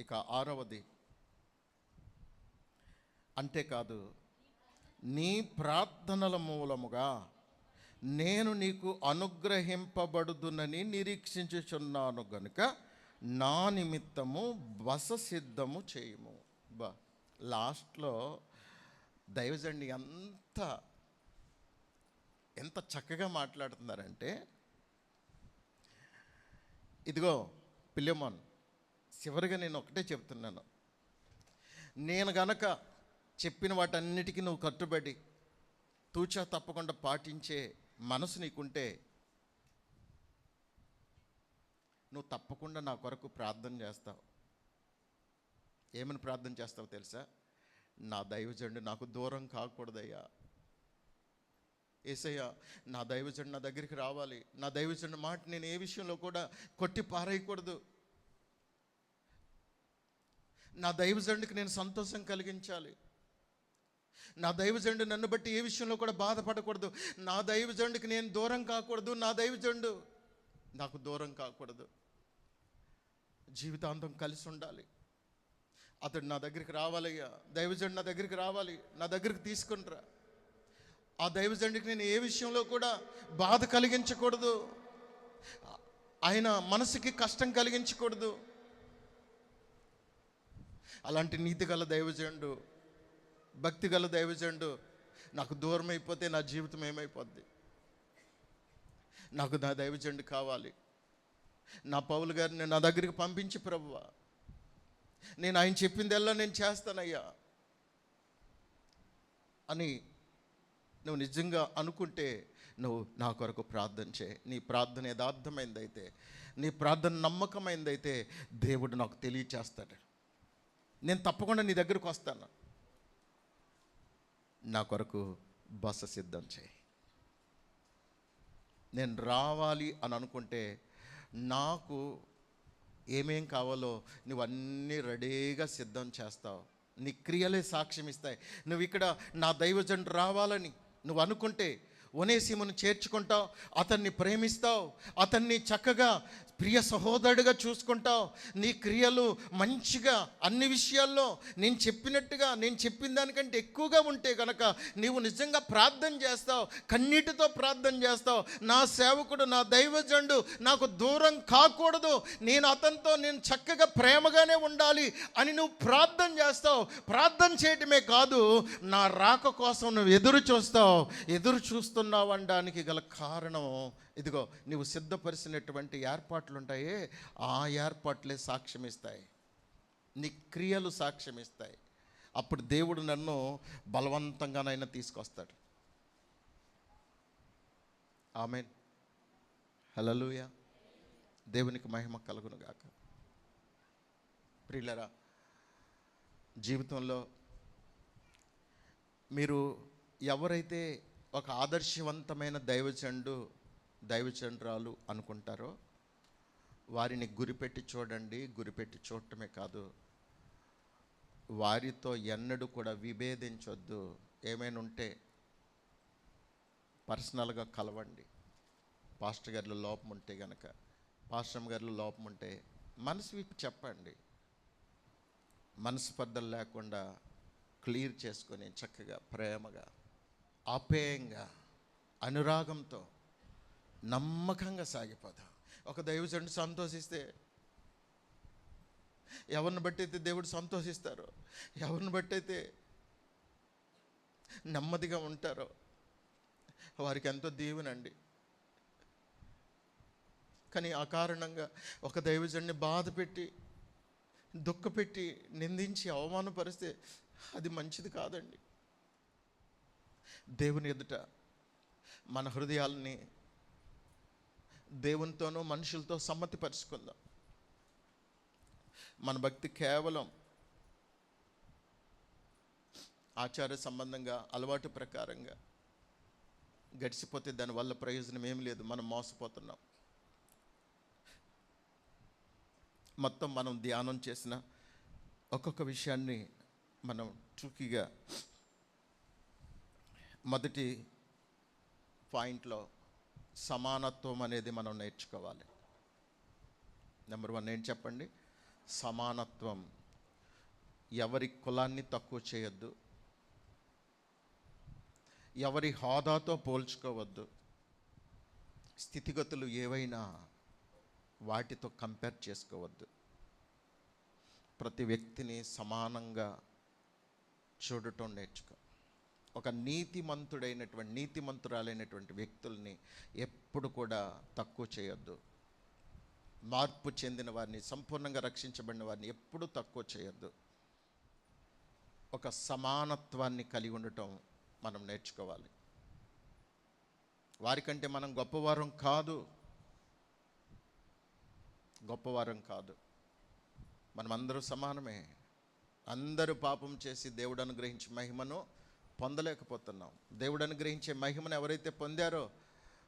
ఇక ఆరవది, అంతేకాదు నీ ప్రార్థనల మూలముగా నేను నీకు అనుగ్రహింపబడుదునని నిరీక్షించుచున్నాను గనుక నా నిమిత్తము బస సిద్ధము చేయము. లాస్ట్లో దైవజండి ఎంత చక్కగా మాట్లాడుతున్నారంటే, ఇదిగో పిల్లెమోన్, చివరిగా నేను ఒకటే చెప్తున్నాను, నేను గనక చెప్పిన వాటన్నిటికీ నువ్వు కట్టుబడి తూచా తప్పకుండా పాటించే మనసు నీకుంటే నువ్వు తప్పకుండా నా కొరకు ప్రార్థన చేస్తావు. ఏమని ప్రార్థన చేస్తావు తెలుసా? నా దైవజనుడు నాకు దూరం కాకూడదయ్యా, యేసయ్యా నా దైవజనుడు నా దగ్గరికి రావాలి, నా దైవజనుడు మాట నేను ఏ విషయంలో కూడా కొట్టి పారేయకూడదు, నా దైవజనుడికి నేను సంతోషం కలిగించాలి, నా దైవజనుడు నన్ను బట్టి ఏ విషయంలో కూడా బాధపడకూడదు, నా దైవజనుడికి నేను దూరం కాకూడదు, నా దైవజనుడు నాకు దూరం కాకూడదు, జీవితాంతం కలిసి ఉండాలి, అతడు నా దగ్గరికి రావాలయ్యా, దైవజనుడు నా దగ్గరికి రావాలి, నా దగ్గరికి తీసుకుంటారా, ఆ దైవజనుడికి నేను ఏ విషయంలో కూడా బాధ కలిగించకూడదు, ఆయన మనసుకి కష్టం కలిగించకూడదు. అలాంటి నీతి గల దైవజనుడు, భక్తి గల దైవజనుడు నాకు దూరం అయిపోతే నా జీవితం ఏమైపోద్ది? నాకు నా దైవజనుడు కావాలి. నా పౌలు గారిని నా దగ్గరికి పంపించి, ప్రభువా నేను ఆయన చెప్పిందల్లా నేను చేస్తానయ్యా అని నువ్వు నిజంగా అనుకుంటే నువ్వు నా కొరకు ప్రార్థన చేయి. నీ ప్రార్థన యథార్థమైందైతే, నీ ప్రార్థన నమ్మకమైందైతే దేవుడు నాకు తెలియచేస్తాడు. నేను తప్పకుండా నీ దగ్గరకు వస్తాను. నా కొరకు బస సిద్ధం చేయి. నేను రావాలి అని అనుకుంటే నాకు ఏమేం కావాలో నువ్వు అన్నీ రెడీగా సిద్ధం చేస్తావు. నీ క్రియలే సాక్ష్యం ఇస్తాయి. నువ్వు ఇక్కడ నా దైవజనుడు రావాలని నువ్వు అనుకుంటే ఒనేసిమును చేర్చుకుంటావు, అతన్ని ప్రేమిస్తావు, అతన్ని చక్కగా ప్రియ సహోదరుడిగా చూసుకుంటావు. నీ క్రియలు మంచిగా అన్ని విషయాల్లో నేను చెప్పినట్టుగా, నేను చెప్పిన దానికంటే ఎక్కువగా ఉంటే కనుక నీవు నిజంగా ప్రార్థన చేస్తావు, కన్నీటితో ప్రార్థన చేస్తావు. నా సేవకుడు, నా దైవజనుడు నాకు దూరం కాకూడదు, నేను అతనితో నేను చక్కగా ప్రేమగానే ఉండాలి అని నువ్వు ప్రార్థన చేస్తావు. ప్రార్థన చేయటమే కాదు, నా రాక కోసం నువ్వు ఎదురు చూస్తావు. ఎదురు చూస్తున్నావు అనడానికి గల కారణం ఇదిగో, నువ్వు సిద్ధపరిచినటువంటి ఏర్పాట్లు ఉంటాయే, ఆ ఏర్పాట్లే సాక్ష్యం ఇస్తాయి, నీ క్రియలు సాక్ష్యం ఇస్తాయి. అప్పుడు దేవుడు నన్ను బలవంతంగానైనా తీసుకొస్తాడు. ఆమేన్, హల్లెలూయా, దేవునికి మహిమ కలుగును గాక. ప్రియులరా, జీవితంలో మీరు ఎవరైతే ఒక ఆదర్శవంతమైన దైవజనురాలు అనుకుంటారో వారిని గురిపెట్టి చూడండి. గురిపెట్టి చూడటమే కాదు, వారితో ఎన్నడూ కూడా విభేదించొద్దు. ఏమైనా ఉంటే పర్సనల్గా కలవండి. పాస్టర్ గారిలో లోపం ఉంటే కనుక, పాస్టర్ గారిలో లోపం ఉంటే మనసు విప్పి చెప్పండి. మనస్పర్ధలు లేకుండా క్లియర్ చేసుకొని చక్కగా ప్రేమగా ఆప్యాయంగా అనురాగంతో నమ్మకంగా సాగిపోదాం. ఒక దైవజనుడు సంతోషిస్తే ఎవరిని బట్టి అయితే దేవుడు సంతోషిస్తారో, ఎవరిని బట్టి అయితే నెమ్మదిగా ఉంటారో వారికి ఎంతో దీవెనండి. కానీ ఆ కారణంగా ఒక దైవజనుడిని బాధ పెట్టి, దుఃఖపెట్టి, నిందించి, అవమానపరిస్తే అది మంచిది కాదండి. దేవుని ఎదుట మన హృదయాలని దేవునితోనూ మనుషులతో సమ్మతిపరుచుకుందాం. మన భక్తి కేవలం ఆచార సంబంధంగా, అలవాటు ప్రకారంగా గడిచిపోతే దానివల్ల ప్రయోజనం ఏమి లేదు. మనం మోసపోతున్నాం. మొత్తం మనం ధ్యానం చేసిన ఒక్కొక్క విషయాన్ని మనం ట్రూకీగా మొదటి పాయింట్లో సమానత్వం అనేది మనం నేర్చుకోవాలి. నెంబర్ 1 ఏంటి చెప్పండి? సమానత్వం. ఎవరి కులాన్ని తక్కువ చేయొద్దు, ఎవరి హోదాతో పోల్చుకోవద్దు. స్థితిగతులు ఏవైనా వాటితో కంపేర్ చేసుకోవద్దు. ప్రతి వ్యక్తిని సమానంగా చూడటం నేర్చుకో. ఒక నీతిమంతురాలైనటువంటి వ్యక్తుల్ని ఎప్పుడు కూడా తక్కువ చేయొద్దు. మార్పు చెందిన వారిని, సంపూర్ణంగా రక్షించబడిన వారిని ఎప్పుడూ తక్కువ చేయొద్దు. ఒక సమానత్వాన్ని కలిగి ఉండటం మనం నేర్చుకోవాలి. వారికంటే మనం గొప్పవారం కాదు. మనమందరూ సమానమే. అందరూ పాపం చేసి దేవుడు అనుగ్రహించే మహిమను పొందలేకపోతున్నాం. దేవుడు అనుగ్రహించే మహిమను ఎవరైతే పొందారో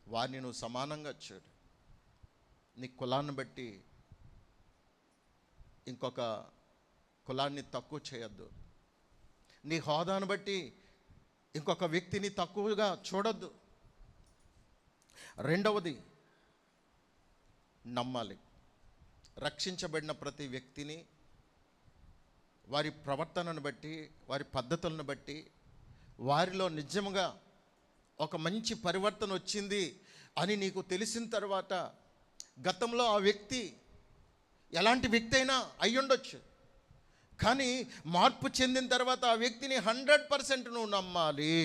వారిని నువ్వు సమానంగా చూడు. నీ కులాన్ని బట్టి ఇంకొక కులాన్ని తక్కువ చేయొద్దు. నీ హోదాను బట్టి ఇంకొక వ్యక్తిని తక్కువగా చూడొద్దు. రెండవది, నమ్మాలి. రక్షించబడిన ప్రతి వ్యక్తిని వారి ప్రవర్తనను బట్టి, వారి పద్ధతులను బట్టి, వారిలో నిజంగా ఒక మంచి పరివర్తన వచ్చింది అని నీకు తెలిసిన తర్వాత, గతంలో ఆ వ్యక్తి ఎలాంటి వ్యక్తి అయినా అయ్యుండొచ్చు, కానీ మార్పు చెందిన తర్వాత ఆ వ్యక్తిని 100% నువ్వు నమ్మాలి.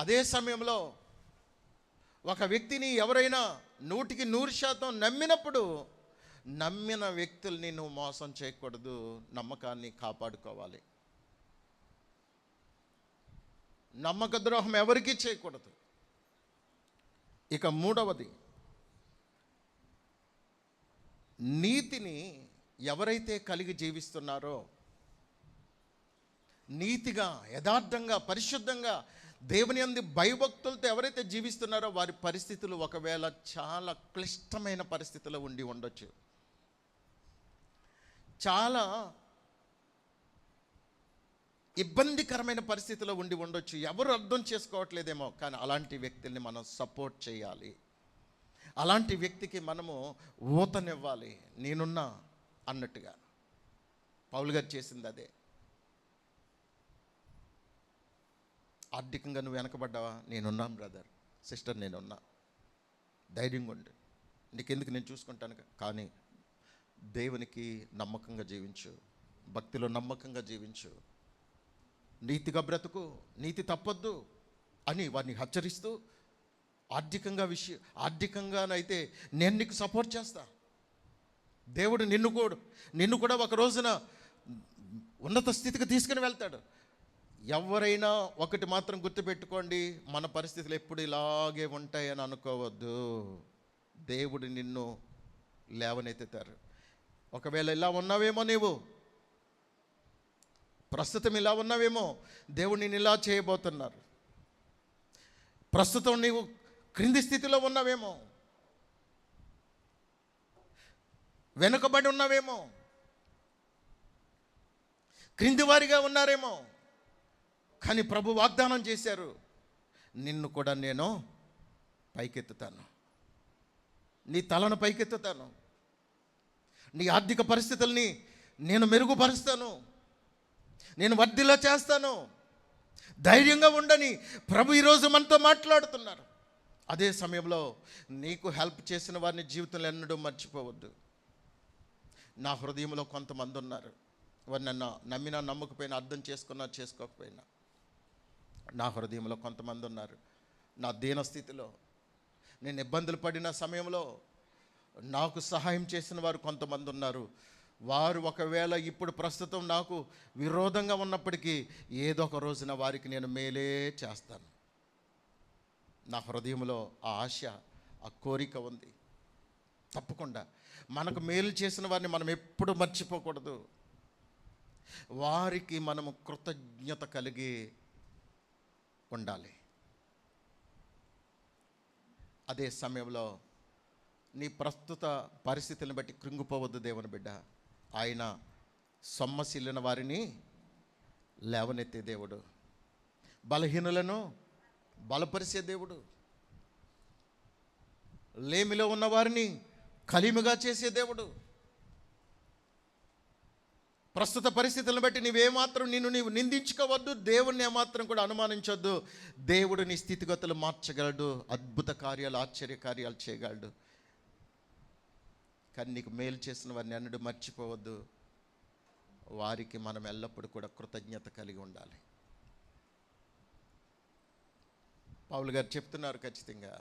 అదే సమయంలో ఒక వ్యక్తిని ఎవరైనా 100% నమ్మినప్పుడు, నమ్మిన వ్యక్తుల్ని నువ్వు మోసం చేయకూడదు. నమ్మకాన్ని కాపాడుకోవాలి. నమ్మక ద్రోహం ఎవరికీ చేయకూడదు. ఇక మూడవది, నీతిని ఎవరైతే కలిగి జీవిస్తున్నారో, నీతిగా, యథార్థంగా, పరిశుద్ధంగా, దేవుని యందు భయభక్తులతో ఎవరైతే జీవిస్తున్నారో వారి పరిస్థితులు ఒకవేళ చాలా క్లిష్టమైన పరిస్థితిలో ఉండి ఉండొచ్చు, చాలా ఇబ్బందికరమైన పరిస్థితిలో ఉండి ఉండొచ్చు. ఎవరు అర్థం చేసుకోవట్లేదేమో, కానీ అలాంటి వ్యక్తుల్ని మనం సపోర్ట్ చేయాలి. అలాంటి వ్యక్తికి మనము ఊతనివ్వాలి. నేనున్నా అన్నట్టుగా పౌలు గారు చేసింది అదే. ఆర్థికంగా నువ్వు వెనకబడ్డావా? నేనున్నాను బ్రదర్, సిస్టర్, నేనున్నా, ధైర్యంగా ఉండు, నీకెందుకు, నేను చూసుకుంటాను. కానీ దేవునికి నమ్మకంగా జీవించు, భక్తిలో నమ్మకంగా జీవించు, నీతిగా బ్రతుకు, నీతి తప్పొద్దు అని వారిని హెచ్చరిస్తూ, ఆర్థికంగానైతే నేను నీకు సపోర్ట్ చేస్తా. దేవుడు నిన్ను కూడా ఒక రోజున ఉన్నత స్థితికి తీసుకుని వెళ్తాడు. ఎవరైనా ఒకటి మాత్రం గుర్తుపెట్టుకోండి, మన పరిస్థితులు ఎప్పుడు ఇలాగే ఉంటాయని అనుకోవద్దు. దేవుడు నిన్ను లేవనెత్తుతారు. ఒకవేళ ఇలా ఉన్నావేమో, నీవు ప్రస్తుతం ఇలా ఉన్నావేమో, దేవుడు నిన్ను ఇలా చేయబోతున్నారు. ప్రస్తుతం నీవు క్రింది స్థితిలో ఉన్నావేమో, వెనుకబడి ఉన్నావేమో, క్రింది వారిగా ఉన్నారేమో, కానీ ప్రభు వాగ్దానం చేశారు, నిన్ను కూడా నేను పైకెత్తుతాను, నీ తలను పైకెత్తుతాను, నీ ఆర్థిక పరిస్థితుల్ని నేను మెరుగుపరుస్తాను, నేను వర్ధిల్లా చేస్తాను, ధైర్యంగా ఉండని ప్రభు ఈరోజు మనతో మాట్లాడుతున్నారు. అదే సమయంలో నీకు హెల్ప్ చేసిన వారిని జీవితంలో ఎన్నడూ మర్చిపోవద్దు. నా హృదయంలో కొంతమంది ఉన్నారు, వారు నన్ను నమ్మినా నమ్మకపోయినా, అర్థం చేసుకున్నా చేసుకోకపోయినా, నా హృదయంలో కొంతమంది ఉన్నారు. నా దీనస్థితిలో, నేను ఇబ్బందులు పడిన సమయంలో నాకు సహాయం చేసిన వారు కొంతమంది ఉన్నారు. వారు ఒకవేళ ఇప్పుడు ప్రస్తుతం నాకు విరోధంగా ఉన్నప్పటికీ ఏదో ఒక రోజున వారికి నేను మేలే చేస్తాను. నా హృదయంలో ఆ ఆశ, ఆ కోరిక ఉంది. తప్పకుండా మనకు మేలు చేసిన వారిని మనం ఎప్పుడు మర్చిపోకూడదు. వారికి మనము కృతజ్ఞత కలిగి ఉండాలి. అదే సమయంలో నీ ప్రస్తుత పరిస్థితులను బట్టి కృంగిపోవద్దు దేవుని బిడ్డ. ఆయన సొమ్మసిల్లిన వారిని లేవనెత్తే దేవుడు, బలహీనులను బలపరిచే దేవుడు, లేమిలో ఉన్న వారిని కలిమిగా చేసే దేవుడు. ప్రస్తుత పరిస్థితులను బట్టి నీవేమాత్రం నీవు నిందించుకోవద్దు, దేవుణ్ణి ఏమాత్రం కూడా అనుమానించొద్దు. దేవుడు నీ స్థితిగతులు మార్చగలడు, అద్భుత కార్యాలు, ఆశ్చర్య కార్యాలు చేయగలడు. కానీ నీకు మేలు చేసిన వారిని ఎన్నడూ మర్చిపోవద్దు. వారికి మనం ఎల్లప్పుడూ కూడా కృతజ్ఞత కలిగి ఉండాలి. పౌలు గారు చెప్తున్నారు ఖచ్చితంగా,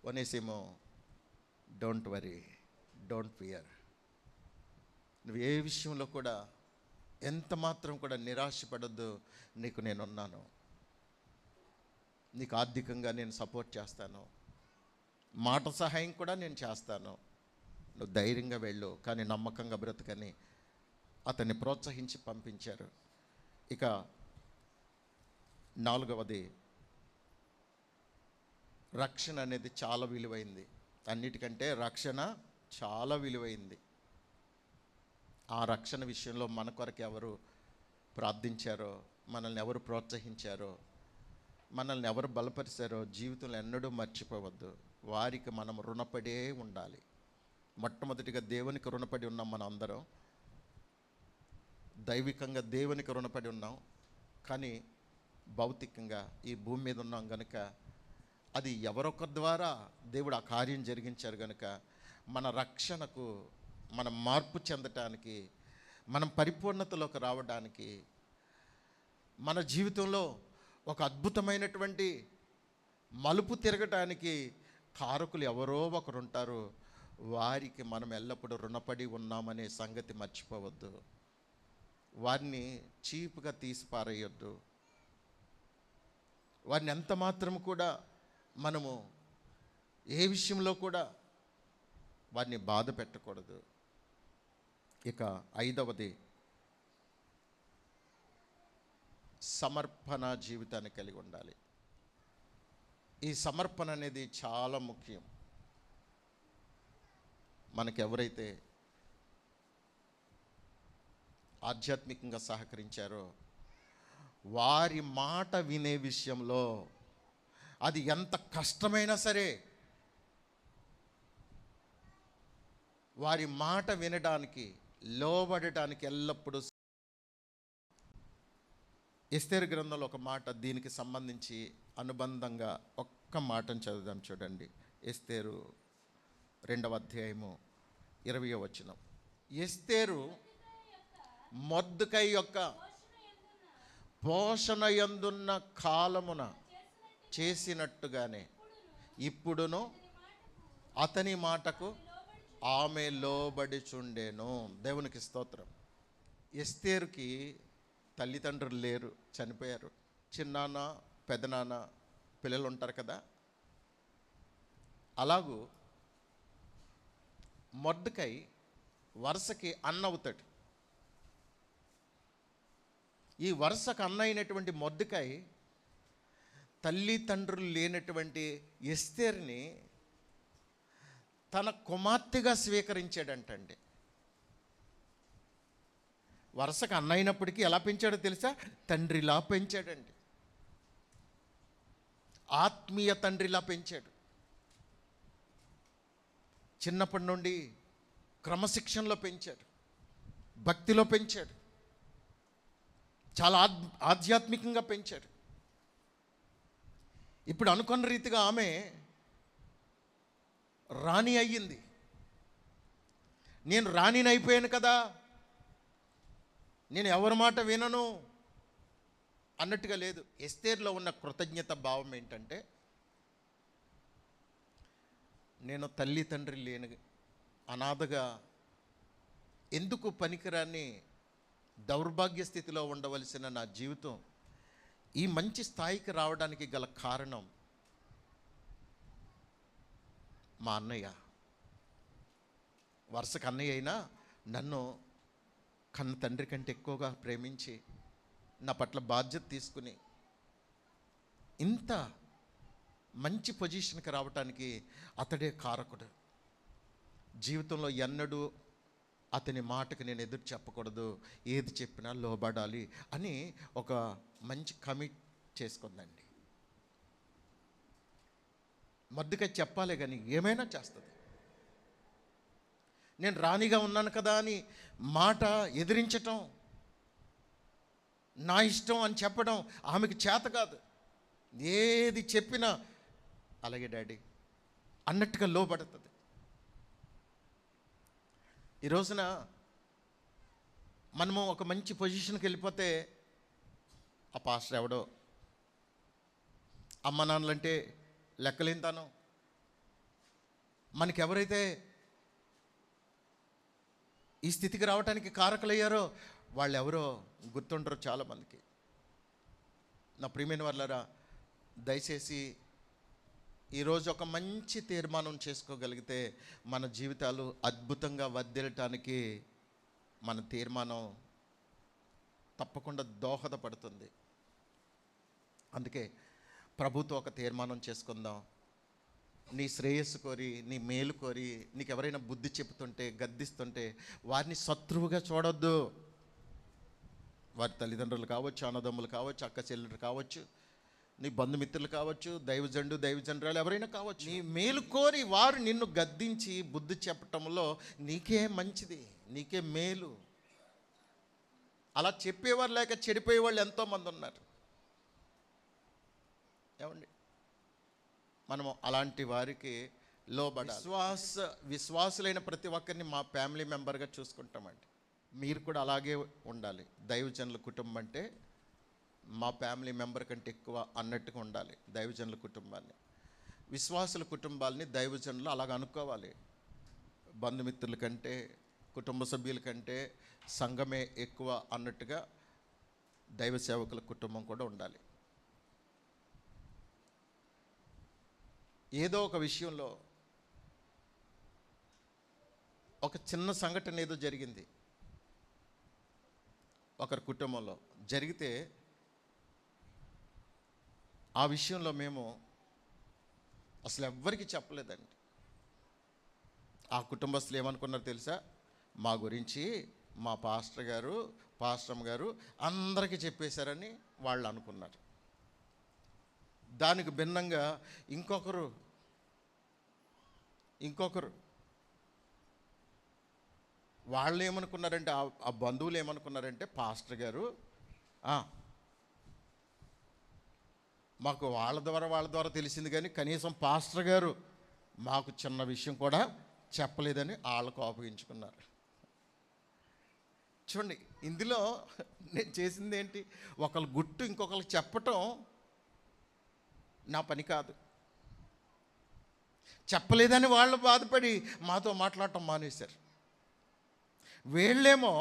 ఒనేసిమో, డోంట్ వరీ, డోంట్ ఫియర్. నువ్వు ఏ విషయంలో కూడా ఎంత మాత్రం కూడా నిరాశపడొద్దు. నీకు నేనున్నాను, నీకు ఆర్థికంగా నేను సపోర్ట్ చేస్తాను, మాట సహాయం కూడా నేను చేస్తాను, నువ్వు ధైర్యంగా వెళ్ళు, కానీ నమ్మకంగా బ్రతకని అతన్ని ప్రోత్సహించి పంపించారు. ఇక 4వది, రక్షణ అనేది చాలా విలువైంది. అన్నిటికంటే రక్షణ చాలా విలువైంది. ఆ రక్షణ విషయంలో మన కొరకు ఎవరు ప్రార్థించారో, మనల్ని ఎవరు ప్రోత్సహించారో, మనల్ని ఎవరు బలపరిచారో జీవితంలో ఎన్నడూ మర్చిపోవద్దు. వారికి మనం రుణపడే ఉండాలి. మొట్టమొదటిగా దేవునికి రుణపడి ఉన్నాం. మనం అందరం దైవికంగా దేవునికి రుణపడి ఉన్నాం, కానీ భౌతికంగా ఈ భూమి మీద ఉన్నాం కనుక అది ఎవరొకరి ద్వారా దేవుడు ఆ కార్యం జరిగించారు కనుక మన రక్షణకు, మనం మార్పు చెందటానికి, మనం పరిపూర్ణతలోకి రావడానికి, మన జీవితంలో ఒక అద్భుతమైనటువంటి మలుపు తిరగటానికి కారకులు ఎవరో ఒకరు ఉంటారు. వారికి మనం ఎల్లప్పుడూ రుణపడి ఉన్నామనే సంగతి మర్చిపోవద్దు. వారిని చీప్గా తీసి పారేయొద్దు. వారిని ఎంత మాత్రం కూడా మనము ఏ విషయంలో కూడా వారిని బాధ పెట్టకూడదు. ఇక 5వది, సమర్పణ జీవితాన్ని కలిగి ఉండాలి. ఈ సమర్పణ అనేది చాలా ముఖ్యం. మనకెవరైతే ఆధ్యాత్మికంగా సహకరించారో వారి మాట వినే విషయంలో అది ఎంత కష్టమైనా సరే వారి మాట వినడానికి, లోబడటానికి ఎల్లప్పుడూ. ఎస్తేరు గ్రంథంలో ఒక మాట దీనికి సంబంధించి అనుబంధంగా ఒక్క మాటను చదువుదాం చూడండి. ఎస్తేరు 2వ అధ్యాయము 20వ వచనం. ఎస్తేరు మొర్దెకై యొక్క పోషణ యందున్న కాలమున చేసినట్టుగానే ఇప్పుడును అతని మాటకు ఆమె లోబడిచుండెను. దేవునికి స్తోత్రం. ఎస్తేరుకి తల్లిదండ్రులు లేరు, చనిపోయారు. చిన్నాన్న, పెదనాన్న, పిల్లలు ఉంటారు కదా. అలాగూ మొర్దెకై వరుసకి అన్న అవుతాడు. ఈ వరుసకు అన్న అయినటువంటి మొర్దెకై తల్లిదండ్రులు లేనటువంటి ఎస్తేరుని తన కుమార్తెగా స్వీకరించాడంటండి. వరుసకు అన్న అయినప్పటికీ ఎలా పెంచాడో తెలుసా? తండ్రిలా పెంచాడండి. ఆత్మీయ తండ్రిలా పెంచాడు. చిన్నప్పటి నుండి క్రమశిక్షణలో పెంచాడు, భక్తిలో పెంచాడు, చాలా ఆధ్యాత్మికంగా పెంచాడు. ఇప్పుడు అనుకున్న రీతిగా ఆమె రాణి అయ్యింది. నేను రాణిని అయిపోయాను కదా, నేను ఎవరి మాట వినను అన్నట్టుగా లేదు. ఎస్తేరులో ఉన్న కృతజ్ఞత భావం ఏంటంటే, నేను తల్లి తండ్రి లేని అనాథగా ఎందుకు పనికిరాని దౌర్భాగ్య స్థితిలో ఉండవలసిన నా జీవితం ఈ మంచి స్థాయికి రావడానికి గల కారణం మా అన్నయ్య. వరుసకు అన్నయ్య అయినా నన్ను కన్న తండ్రి కంటే ఎక్కువగా ప్రేమించి నా పట్ల బాధ్యత తీసుకుని ఇంత మంచి పొజిషన్కి రావటానికి అతడే కారకుడు. జీవితంలో ఎన్నడూ అతని మాటకు నేను ఎదురు చెప్పకూడదు, ఏది చెప్పినా లోబడాలి అని ఒక మంచి కమిట్ చేసుకుందండి. మొర్దెకై చెప్పాలి కానీ ఏమైనా చేస్తుంది. నేను రాణిగా ఉన్నాను కదా అని మాట ఎదిరించటం, నా ఇష్టం అని చెప్పడం ఆమెకి చేత కాదు. ఏది చెప్పినా అలాగే డాడీ అన్నట్టుగా లోబడుతుంది. ఈ రోజున మనము ఒక మంచి పొజిషన్కి వెళ్ళిపోతే ఆ పాస్టర్ ఎవడో, అమ్మ నాన్నలంటే లెక్కలేనితనం, మనకెవరైతే ఈ స్థితికి రావడానికి కారకులయ్యారో వాళ్ళు ఎవరో గుర్తుండరు చాలామందికి. నా ప్రియమైన వాళ్ళారా, దయచేసి ఈరోజు ఒక మంచి తీర్మానం చేసుకోగలిగితే మన జీవితాలు అద్భుతంగా వర్ధిల్లటానికి మన తీర్మానం తప్పకుండా దోహదపడుతుంది. అందుకే ప్రభుతో ఒక తీర్మానం చేసుకుందాం. నీ శ్రేయస్సు కోరి, నీ మేలు కోరి నీకు ఎవరైనా బుద్ధి చెబుతుంటే, గద్దిస్తుంటే వారిని శత్రువుగా చూడొద్దు. వారి తల్లిదండ్రులు కావచ్చు, అన్నదమ్ములు కావచ్చు, అక్క చెల్లెలు కావచ్చు, నీ బంధుమిత్రులు కావచ్చు, దైవజనుడు దైవజనరాలు ఎవరైనా కావచ్చు. నీ మేలు కోరి వారు నిన్ను గద్దించి బుద్ధి చెప్పటంలో నీకే మంచిది, నీకే మేలు. అలా చెప్పేవారు లేక చెడిపోయే వాళ్ళు ఎంతోమంది ఉన్నారు. ఏమండి, మనము అలాంటి వారికి లోబడాలి. విశ్వాసులైన ప్రతి ఒక్కరిని మా ఫ్యామిలీ మెంబర్గా చూసుకుంటామండి. మీరు కూడా అలాగే ఉండాలి. దైవజనుల కుటుంబం అంటే మా ఫ్యామిలీ మెంబర్ కంటే ఎక్కువ అన్నట్టుగా ఉండాలి దైవజనుల కుటుంబాన్ని. విశ్వాసుల కుటుంబాలని దైవజనులు అలాగ అనుకోవాలి. బంధుమిత్రుల కంటే, కుటుంబ సభ్యుల కంటే సంఘమే ఎక్కువ అన్నట్టుగా దైవ సేవకుల కుటుంబం కూడా ఉండాలి. ఏదో ఒక విషయంలో ఒక చిన్న సంఘటన ఏదో జరిగింది ఒకరి కుటుంబంలో, జరిగితే ఆ విషయంలో మేము అసలు ఎవ్వరికి చెప్పలేదండి. ఆ కుటుంబస్తులు ఏమనుకున్నారో తెలుసా? మా గురించి మా పాస్టర్ గారు, పాస్టమ్ గారు అందరికీ చెప్పేశారని వాళ్ళు అనుకున్నారు. దానికి భిన్నంగా ఇంకొకరు వాళ్ళు ఏమనుకున్నారంటే, ఆ బంధువులు ఏమనుకున్నారంటే, పాస్టర్ గారు మాకు వాళ్ళ ద్వారా తెలిసింది, కానీ కనీసం పాస్టర్ గారు మాకు చిన్న విషయం కూడా చెప్పలేదని వాళ్ళకు అప్పగించుకున్నారు. చూడండి, ఇందులో నేను చేసింది ఏంటి? ఒకళ్ళ గుట్టు ఇంకొకరికి చెప్పటం నా పని కాదు. చెప్పలేదని వాళ్ళు బాధపడి మాతో మాట్లాడటం మానేశారు. వీళ్ళేమో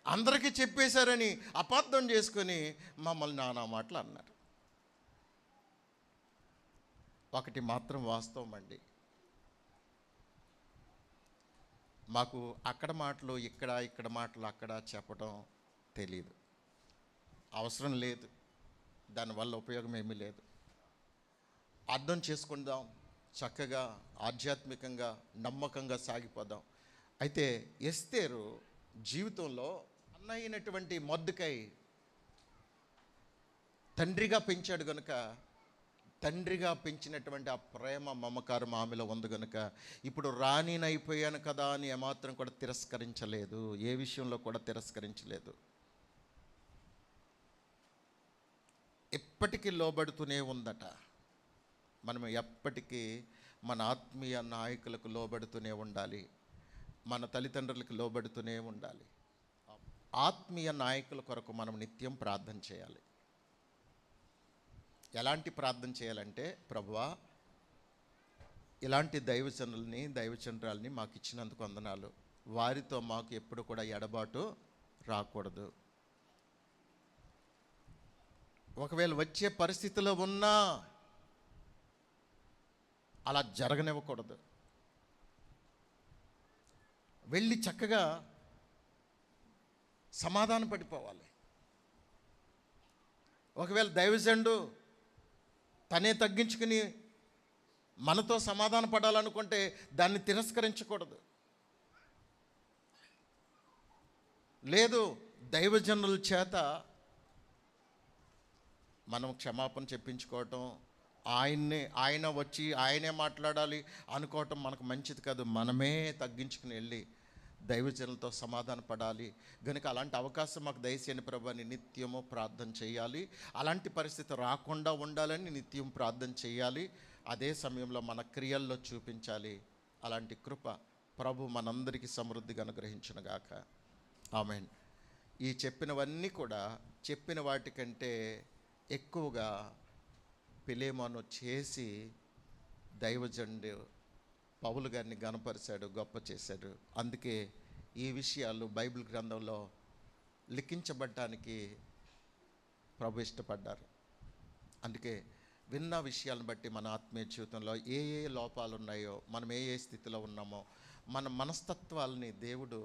అందరికీ చెప్పేశారని అపార్థం చేసుకొని మమ్మల్ని నానా మాటలు అన్నారు. ఒకటి మాత్రం వాస్తవం అండి, మాకు అక్కడ మాటలు ఇక్కడ మాటలు అక్కడ చెప్పడం తెలియదు, అవసరం లేదు, దానివల్ల ఉపయోగం ఏమీ లేదు. అర్థం చేసుకుందాం, చక్కగా ఆధ్యాత్మికంగా నమ్మకంగా సాగిపోదాం. అయితే ఎస్తేరు జీవితంలో అన్న అయినటువంటి మొర్దెకై తండ్రిగా పెంచాడు కనుక, తండ్రిగా పెంచినటువంటి ఆ ప్రేమ మమకారం ఆమెలో ఉంది కనుక ఇప్పుడు రాణినైపోయాను కదా అని ఏమాత్రం కూడా తిరస్కరించలేదు, ఏ విషయంలో కూడా తిరస్కరించలేదు. ఎప్పటికీ లోబడుతూనే ఉందట. మనం ఎప్పటికీ మన ఆత్మీయ నాయకులకు లోబడుతూనే ఉండాలి, మన తల్లిదండ్రులకు లోబడుతూనే ఉండాలి. ఆత్మీయ నాయకుల కొరకు మనం నిత్యం ప్రార్థన చేయాలి. ఎలాంటి ప్రార్థన చేయాలంటే, ప్రభువా ఇలాంటి దైవజనుల్ని దైవజనరాల్ని మాకు ఇచ్చినందుకు వందనాలు, వారితో మాకు ఎప్పుడు కూడా ఎడబాటు రాకూడదు. ఒకవేళ వచ్చే పరిస్థితిలో ఉన్నా అలా జరగనివ్వకూడదు. వెళ్ళి చక్కగా సమాధాన పడిపోవాలి. ఒకవేళ దైవజనుడు తనే తగ్గించుకుని మనతో సమాధాన పడాలనుకుంటే దాన్ని తిరస్కరించకూడదు. లేదు, దైవజనుల చేత మనం క్షమాపణ చెప్పించుకోవటం, ఆయనే వచ్చి ఆయనే మాట్లాడాలి అనుకోవటం మనకు మంచిది కాదు. మనమే తగ్గించుకుని వెళ్ళి దైవజనులతో సమాధాన పడాలి. గనుక అలాంటి అవకాశం మాకు దయచేయండి ప్రభు అని నిత్యము ప్రార్థన చేయాలి. అలాంటి పరిస్థితి రాకుండా ఉండాలని నిత్యం ప్రార్థన చేయాలి. అదే సమయంలో మన క్రియల్లో చూపించాలి. అలాంటి కృప ప్రభు మనందరికీ సమృద్ధిగా అనుగ్రహించునుగాక. ఆమేన్. ఈ చెప్పినవన్నీ కూడా చెప్పిన వాటికంటే ఎక్కువగా పిలేమోను చేసి దైవజనుడు పౌలు గారిని గణపరిచాడు, గొప్ప చేశాడు. అందుకే ఈ విషయాలు బైబిల్ గ్రంథంలో లిఖించబడ్డానికి ప్రభు ఇష్టపడ్డారు. అందుకే విన్న విషయాలను బట్టి మన ఆత్మీయ జీవితంలో ఏ ఏ లోపాలు ఉన్నాయో, మనం ఏ ఏ స్థితిలో ఉన్నామో, మన మనస్తత్వాలని దేవుడు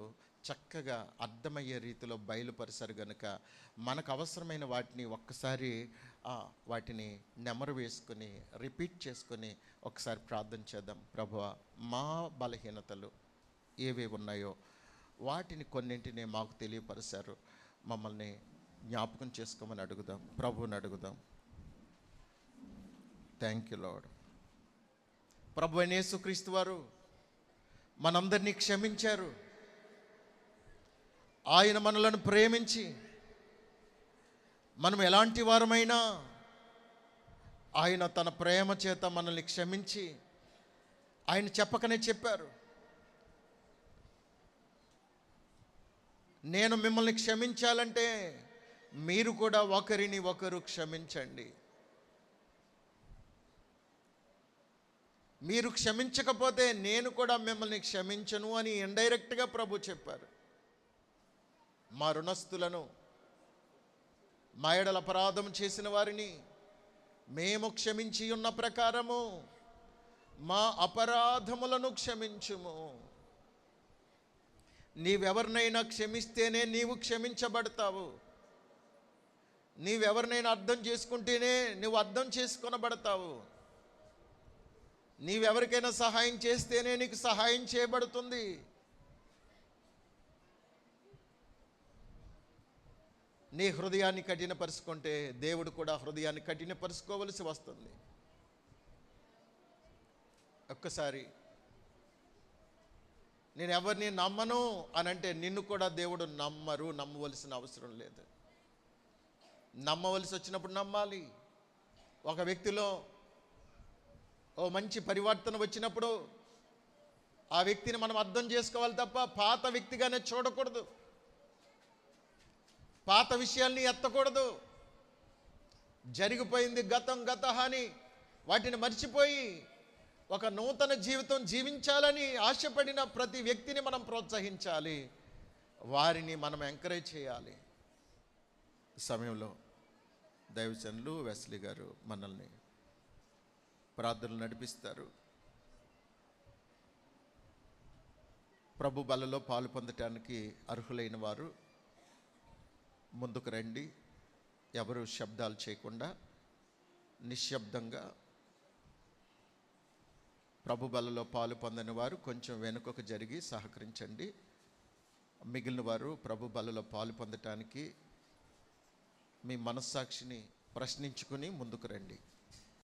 చక్కగా అర్థమయ్యే రీతిలో బయలుపరిచారు. కనుక మనకు అవసరమైన వాటిని ఒక్కసారి వాటిని నెమరు వేసుకొని రిపీట్ చేసుకొని ఒకసారి ప్రార్థన చేద్దాం. ప్రభువా, మా బలహీనతలు ఏవేవి ఉన్నాయో వాటిని కొన్నింటిని మాకు తెలియపరిచారు, మమ్మల్ని జ్ఞాపకం చేసుకోమని అడుగుదాం. ప్రభువుని అడుగుదాం. Thank you lord. ప్రభు అయిన యేసుక్రీస్తు వారు మనందరినీ క్షమించారు. ఆయన మనలను ప్రేమించి మనం ఎలాంటి వారమైనా ఆయన తన ప్రేమ చేత మనల్ని క్షమించి ఆయన చెప్పకనే చెప్పారు, నేను మిమ్మల్ని క్షమించాలంటే మీరు కూడా ఒకరిని ఒకరు క్షమించండి. మీరు క్షమించకపోతే నేను కూడా మిమ్మల్ని క్షమించను అని ఇండైరెక్ట్గా ప్రభు చెప్పారు. మా రుణస్థులను, మా ఎడల అపరాధం చేసిన వారిని మేము క్షమించి ఉన్న ప్రకారము మా అపరాధములను క్షమించుము. నీవెవరినైనా క్షమిస్తేనే నీవు క్షమించబడతావు. నీవెవరినైనా అర్థం చేసుకుంటేనే నువ్వు అర్థం చేసుకొనబడతావు. నీవెవరికైనా సహాయం చేస్తేనే నీకు సహాయం చేయబడుతుంది. నీ హృదయాన్ని కఠినపరుచుకుంటే దేవుడు కూడా హృదయాన్ని కఠినపరుచుకోవలసి వస్తుంది. ఒక్కసారి నేను ఎవరిని నమ్మను అని అంటే నిన్ను కూడా దేవుడు నమ్మవలసిన అవసరం లేదు. నమ్మవలసి వచ్చినప్పుడు నమ్మాలి. ఒక వ్యక్తిలో ఓ మంచి పరివర్తన వచ్చినప్పుడు ఆ వ్యక్తిని మనం అర్థం చేసుకోవాలి తప్ప పాత వ్యక్తిగానే చూడకూడదు. పాత విషయాల్ని ఎత్తకూడదు. జరిగిపోయింది గతం అని వాటిని మర్చిపోయి ఒక నూతన జీవితం జీవించాలని ఆశపడిన ప్రతి వ్యక్తిని మనం ప్రోత్సహించాలి. వారిని మనం ఎంకరేజ్ చేయాలి. ఈ సమయంలో దైవజనులు వెస్లీ గారు మనల్ని ప్రార్థనలు నడిపిస్తారు. ప్రభు బలలో పాలు పొందటానికి అర్హులైన వారు ముందుకు రండి. ఎవరు శబ్దాలు చేయకుండా నిశ్శబ్దంగా. ప్రభు బలలో పాలు పొందని వారు కొంచెం వెనుకకు జరిగి సహకరించండి. మిగిలిన వారు ప్రభు బలలో పాలు పొందటానికి మీ మనస్సాక్షిని ప్రశ్నించుకుని ముందుకు రండి.